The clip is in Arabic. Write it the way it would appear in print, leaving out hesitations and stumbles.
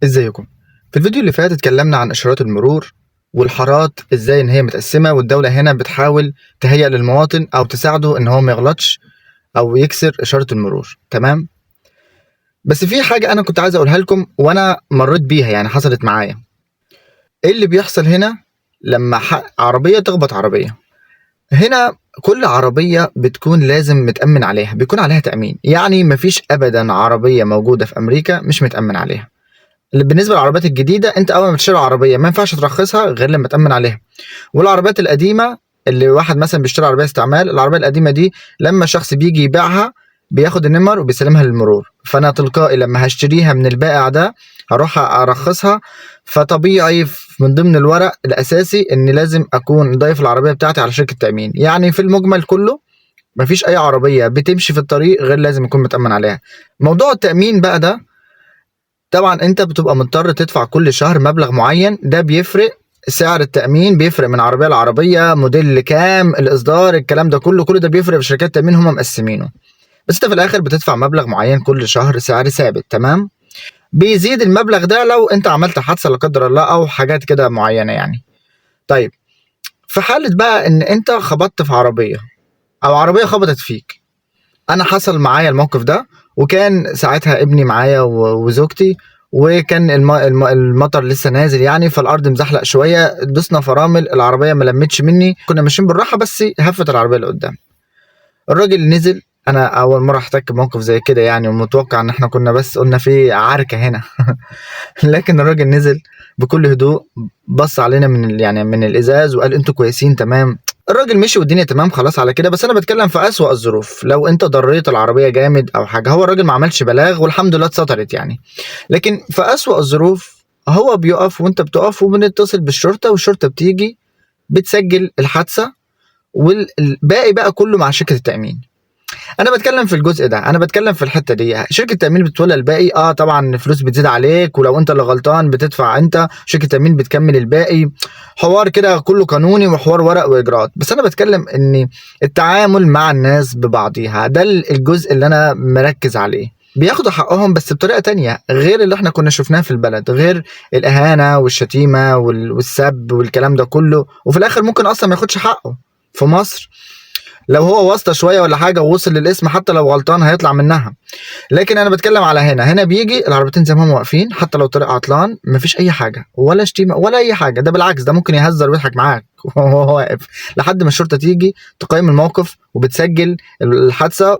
ازيكم؟ في الفيديو اللي فات اتكلمنا عن اشارات المرور والحارات ازاي ان هي متقسمه، والدوله هنا بتحاول تهيئ للمواطن او تساعده ان هو ما يغلطش او يكسر اشاره المرور. تمام؟ بس في حاجه انا كنت عايز اقولها لكم وانا مريت بيها، يعني حصلت معايا. ايه اللي بيحصل هنا لما عربيه تخبط عربيه؟ هنا كل عربيه بتكون لازم متامن عليها، بيكون عليها تامين. يعني مفيش ابدا عربيه موجوده في امريكا مش متامن عليها. بالنسبه للعربيات الجديده، انت اول ما تشتري عربيه ما ينفعش ترخصها غير لما تامن عليها. والعربيات القديمه اللي واحد مثلا بيشتري عربيه استعمال، العربيه القديمه دي لما شخص بيجي يبيعها بياخد النمر وبيسلمها للمرور، فانا تلقائي لما هشتريها من البائع ده هروح ارخصها. فطبيعي من ضمن الورق الاساسي ان لازم اكون ضايف العربيه بتاعتي على شركه تامين. يعني في المجمل كله مفيش اي عربيه بتمشي في الطريق غير لازم يكون متامن عليها. موضوع التامين بقى ده طبعا انت بتبقى مضطر تدفع كل شهر مبلغ معين، ده بيفرق. سعر التأمين بيفرق من عربية لعربية، موديل كام، الإصدار، الكلام ده كله ده بيفرق في شركات التأمين، هم مقسمينه. بس انت في الآخر بتدفع مبلغ معين كل شهر، سعر ثابت. تمام؟ بيزيد المبلغ ده لو انت عملت حادثة لا قدر الله أو حاجات كده معينة يعني. طيب، في حالة بقى ان انت خبطت في عربية أو عربية خبطت فيك. انا حصل معايا الموقف ده، وكان ساعتها ابني معايا وزوجتي، وكان المطر لسه نازل يعني، فالارض مزحلق شويه، دوسنا فرامل، العربيه ما لمتش مني، كنا ماشيين بالراحه بس هفت العربيه اللي قدام. الراجل نزل. انا اول مره احتك بموقف زي كده يعني، ومتوقع ان احنا كنا بس قلنا في عركه هنا. لكن الراجل نزل بكل هدوء، بص علينا يعني من الازاز وقال انتوا كويسين؟ تمام. الراجل مشي والدنيا تمام خلاص على كده. بس انا بتكلم في اسوأ الظروف، لو انت ضريت العربيه جامد او حاجه. هو الراجل ما عملش بلاغ والحمد لله اتسطرت يعني. لكن في اسوأ الظروف هو بيقف وانت بتقف، وبنتصل بالشرطه والشرطه بتيجي بتسجل الحادثه، والباقي بقى كله مع شركه التامين. انا بتكلم في الجزء ده، انا بتكلم في الحته دي. شركه التامين بتولى الباقي. طبعا فلوس بتزيد عليك، ولو انت اللي غلطان بتدفع انت، شركه التامين بتكمل الباقي. حوار كده كله قانوني وحوار ورق واجراءات. بس انا بتكلم ان التعامل مع الناس ببعضيها ده الجزء اللي انا مركز عليه. بياخدوا حقهم بس بطريقه تانية غير اللي احنا كنا شفناه في البلد، غير الاهانه والشتيمه والسب والكلام ده كله، وفي الاخر ممكن اصلا ما ياخدش حقه. في مصر لو هو واسطة شوية ولا حاجة ووصل للاسم حتى لو غلطان هيطلع منها. لكن انا بتكلم على هنا بيجي العربيتين زي ما هم واقفين، حتى لو طريق عطلان مفيش اي حاجة ولا شتيمة ولا اي حاجة. ده بالعكس، ده ممكن يهزر ويضحك معاك وهو واقف لحد ما الشرطة تيجي تقيم الموقف وبتسجل الحادثة.